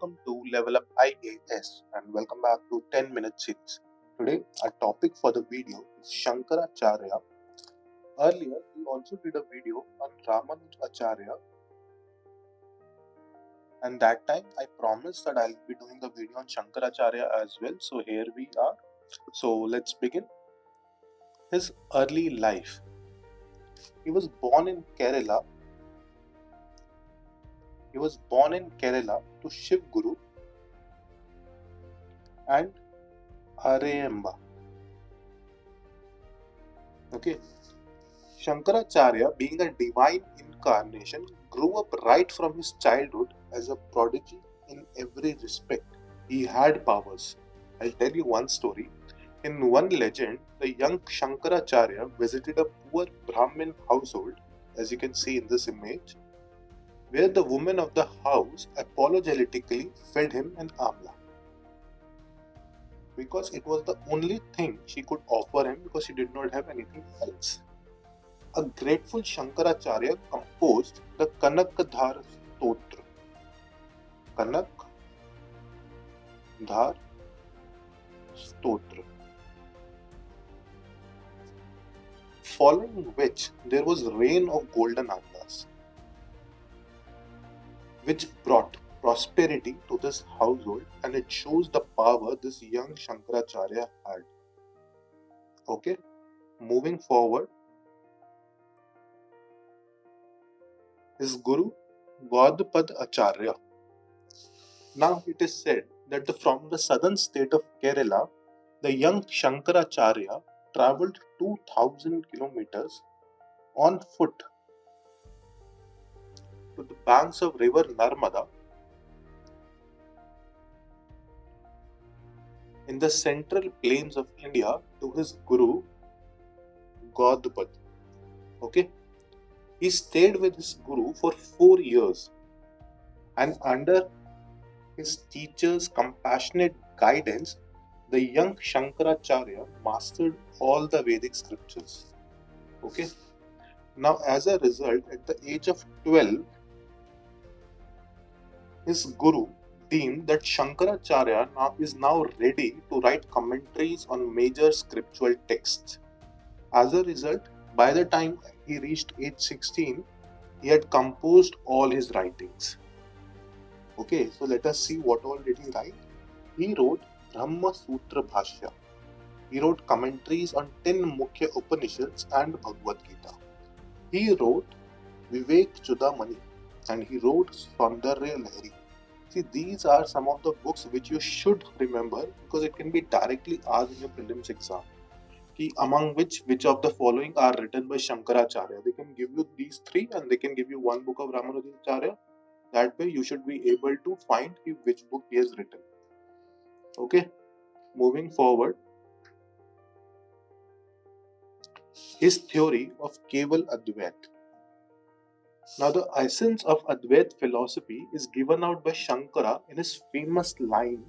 welcome to Level Up IAS and welcome back to 10-minute series. Today, our topic for the video is Shankaracharya. Earlier, we also did a video on Ramanujacharya, and that time I promised that I'll be doing a video on Shankaracharya as well. So here we are. So let's begin. His early life. He was born in Kerala. To Shiv Guru and Arayamba. Okay. Shankaracharya, being a divine incarnation, grew up right from his childhood as a prodigy in every respect. He had powers. I'll tell you one story. In one legend, the young Shankaracharya visited a poor Brahmin household, as you can see in this image, where the woman of the house apologetically fed him an amla, because it was the only thing she could offer him because she did not have anything else. A grateful Shankaracharya composed the Kanakdhar Stotra. Kanakdhar Stotra. Following which there was rain of golden amlas, which brought prosperity to this household, and it shows the power this young Shankaracharya had. Okay, moving forward, his guru Gaudapadacharya. Now it is said that from the southern state of Kerala, the young Shankaracharya travelled 2000 kilometers on foot to the banks of river Narmada in the central plains of India to his guru Gaudapad. Okay, he stayed with his guru for 4 years, and under his teacher's compassionate guidance, the young Shankaracharya mastered all the Vedic scriptures. Okay. Now, as a result, at the age of 12, his guru deemed that Shankaracharya is now ready to write commentaries on major scriptural texts. As a result, by the time he reached age 16, he had composed all his writings. Okay, so let us see what all did he write. He wrote Brahma Sutra Bhashya. He wrote commentaries on 10 Mukhya Upanishads and Bhagavad Gita. He wrote Vivek Chudamani and he wrote Saundarya Lahari. See, these are some of the books which you should remember because it can be directly asked in your prelims exam. Among which of the following are written by Shankaracharya? They can give you these three and they can give you one book of Ramanujacharya. That way you should be able to find which book he has written. Okay, moving forward. His theory of Kevaladvaita. Now the essence of Advaita philosophy is given out by Shankara in his famous line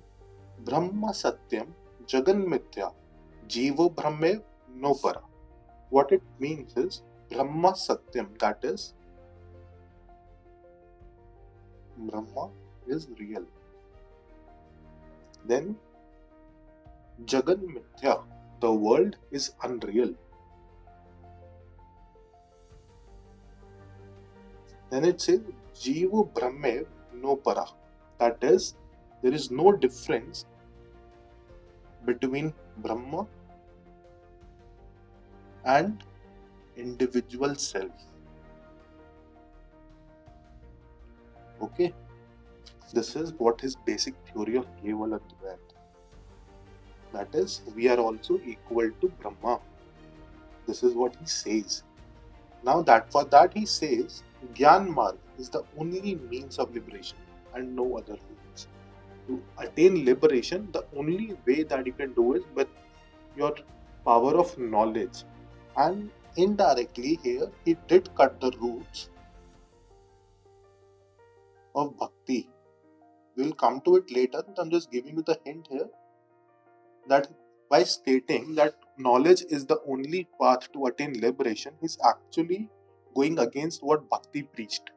Brahma Satyam Jagan Mithya Jivo Brahme No Para. What it means is Brahma Satyam, that is Brahma is real. Then Jagan Mithya, the world is unreal. Then it says Jivo Brahme No Para, that is there is no difference between Brahma and individual self. Okay, this is what his basic theory of Kevaladvaita. That is, we are also equal to Brahma. This is what he says. Now that for that he says Gyan Marg is the only means of liberation and no other means. To attain liberation, the only way that you can do is with your power of knowledge. And indirectly here, he did cut the roots of Bhakti. We will come to it later, but I'm just giving you the hint here that by stating that knowledge is the only path to attain liberation, he's actually going against what Bhakti preached.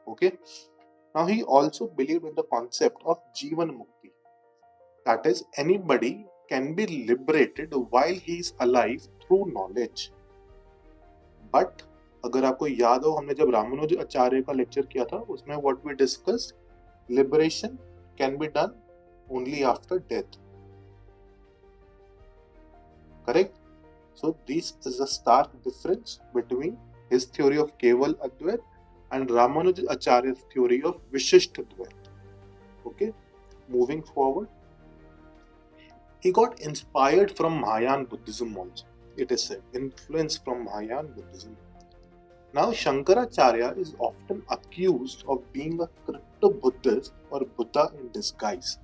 Okay? Now he also believed in the concept of Jivan Mukti. That is, anybody can be liberated while he is alive through knowledge. But अगर आपको याद हो, हमने जब रामानुज आचार्य का lecture किया था, उसमें what we discussed, liberation can be done only after death. Correct? So this is a stark difference between his theory of Kevaladvaita and Ramanuj Acharya's theory of Vishishtadvaita. Okay, moving forward, he got inspired from Mahayana Buddhism also. It is said, influence from Mahayana Buddhism. Now Shankaracharya is often accused of being a crypto-Buddhist or Buddha in disguise.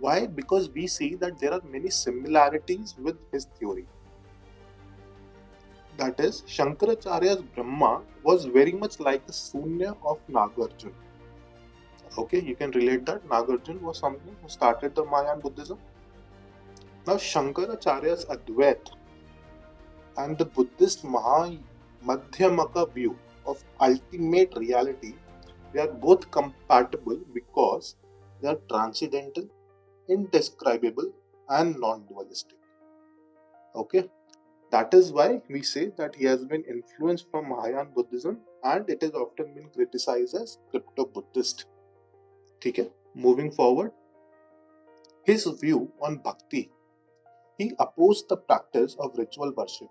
Why? Because we see that there are many similarities with his theory. That is, Shankaracharya's Brahma was very much like the Sunya of Nagarjuna. Okay, you can relate that. Nagarjuna was someone who started the Mahayana Buddhism. Now Shankaracharya's Advaita and the Buddhist Madhyamaka view of ultimate reality, they are both compatible because they are transcendental, indescribable and non-dualistic. Okay, that is why we say that he has been influenced from Mahayana Buddhism and it has often been criticized as crypto-Buddhist. Okay, moving forward, his view on Bhakti, he opposed the practice of ritual worship.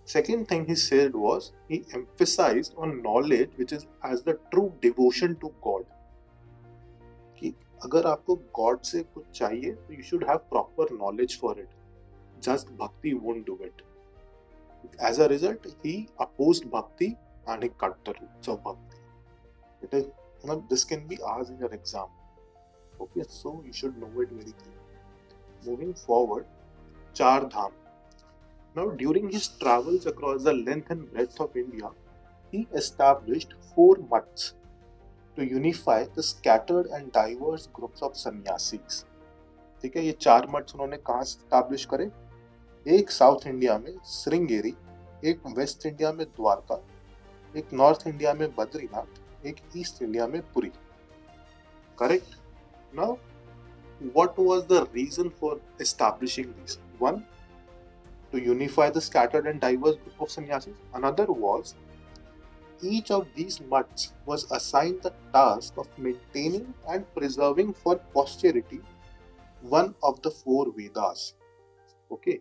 Second thing he said was, he emphasized on knowledge which is as the true devotion to God. कि अगर आपको God से कुछ चाहिए तो you should have proper knowledge for it. Just Bhakti won't do it. As a result, he opposed Bhakti and he cut the roots of Bhakti. It is, this can be asked in your exam. Okay, so you should know it very clearly. Moving forward, Chaar Dhaam. Now, during his travels across the length and breadth of India, he established 4 mutts to unify the scattered and diverse groups of sannyasis. ठीक है, ये 4 mutts उन्होंने कहाँ establish करे? एक south India में श्रृंगेरी, एक waste India में द्वारका, एक नॉर्थ इंडिया में बद्रीनाथ, एक ईस्ट इंडिया में Puri. Correct? Now, what was the reason for establishing these? One, to unify the scattered and diverse group of sannyasis. Another was, each of these mutts was assigned the task of maintaining and preserving for posterity one of the 4 Vedas. Okay,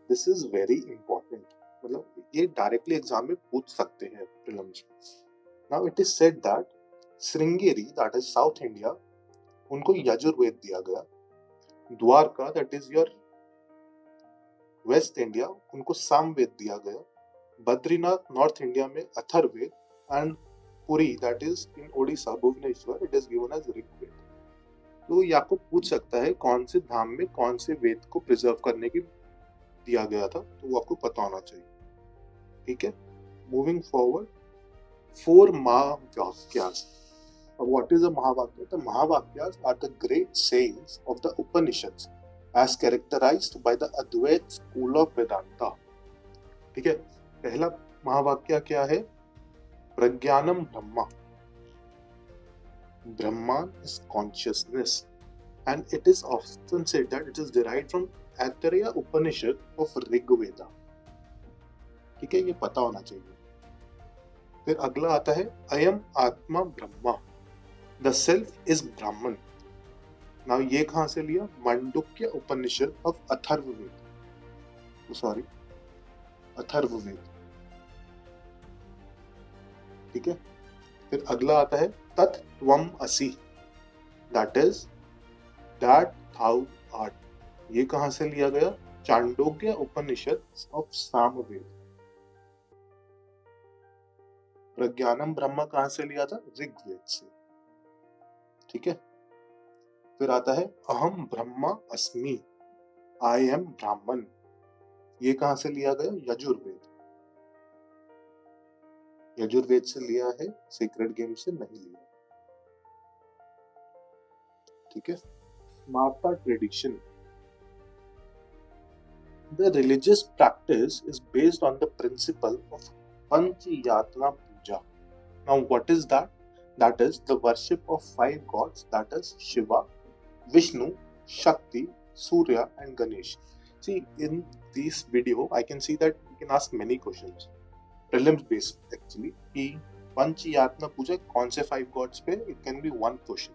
this is very important. मतलब ये directly exam में पूछ सकते हैं prelims. Now it is said that Sringeri, that is South India, उनको यजुर्वेद दिया गया. Dwarka, that is your west India, उनको सामवेद दिया गया. बद्रीनाथ नॉर्थ इंडिया में Atharvaveda and Puri, that is in Odisha Bhubaneswar, it is given as Rigveda. तो ये आपको पूछ सकता है कौन से धाम में कौन से वेद को प्रिजर्व करने की दिया गया था, तो वो आपको पता होना चाहिए. ठीक है, moving forward, 4 Mahavakyas. What is a Mahavakya? The Mahavakyas are the great sayings of the Upanishads as characterized by the Advaita school of Vedanta. ठीक है, पहला महावाक्य क्या है? प्रज्ञानम Brahma. Brahman is consciousness, and it is often said that it is derived from Aitareya Upanishad of Rig Veda. ठीक है, ये पता होना चाहिए. फिर अगला आता है अयम आत्मा Brahma. The self is Brahman. Now ये कहाँ से लिया? मांडुक्य उपनिषद ऑफ अथर्ववेद. सॉरी, अथर्ववेद. ठीक है, फिर अगला आता है तत् त्वम असि. That is that thou art. ये कहाँ से लिया गया? चांडोग्य उपनिषद ऑफ सामवेद. प्रज्ञानम ब्रह्मा कहाँ से लिया था? ऋग्वेद से. ठीक है, फिर आता है अहम ब्रह्मा अस्मि, आई एम ब्राह्मण. ये कहां से लिया गया? यजुर्वेद. यजुर्वेद से लिया है, सीक्रेट गेम से नहीं लिया. ठीक है, Smarta tradition. The religious practice is based on the principle of Panchayatana puja. Now what is that? That is the worship of 5 gods, that is Shiva, Vishnu, Shakti, Surya and Ganesh. See, in this video I can see that you can ask many questions, prelims based actually, कि पंचयात्मा पूजा कौन से 5 gods पे, it can be one question.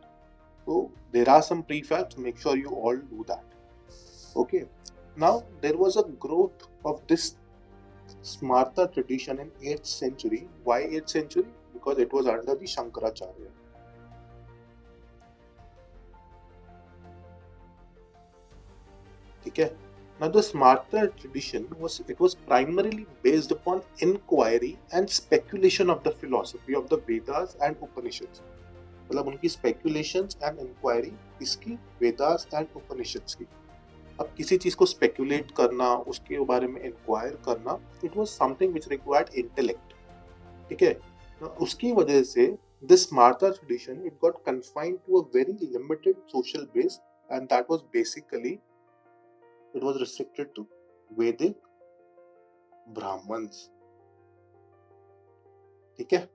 So there are some prefabs, make sure you all do that. Okay, now there was a growth of this Smarta tradition in 8th century. Why 8th century? Because it was under the Shankaracharya. Okay. Now the Smarta tradition was primarily based upon inquiry and speculation of the philosophy of the Vedas and Upanishads. मतलब उनकी speculations and inquiry इसकी Vedas and Upanishads की. अब किसी चीज को speculate करना, उसके बारे में inquire करना, it was something which required intellect. ठीक है? उसकी वजह से this Smarta tradition it got confined to a very limited social base, and that was basically it was restricted to Vedic Brahmins. ठीक है?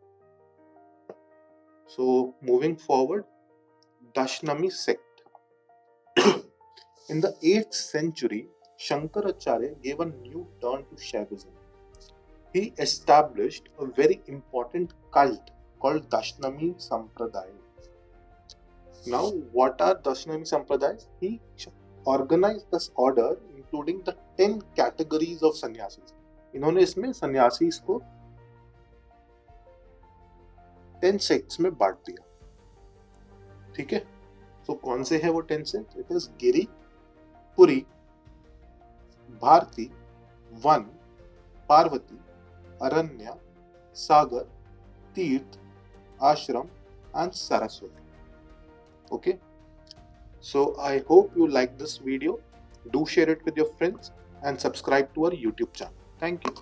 So moving forward, Dashnami sect. In the 8th century, Shankaracharya gave a new turn to Shaivism. He established a very important cult called Dashnami Sampradaya. Now, what are Dashnami Sampradayas? He organized this order including the 10 categories of sannyasis. इन्होंने इसमें सन्यासीस को 10 sects में बांट दिया. ठीक है? तो कौन से है वो 10 sects? It is Giri, Puri, Bharati, Vana, Parvati, Aranya, Sagar, Tirtha, ashram and saraswati. Okay, so I hope you like this video. Do share it with your friends and subscribe to our YouTube channel. Thank you.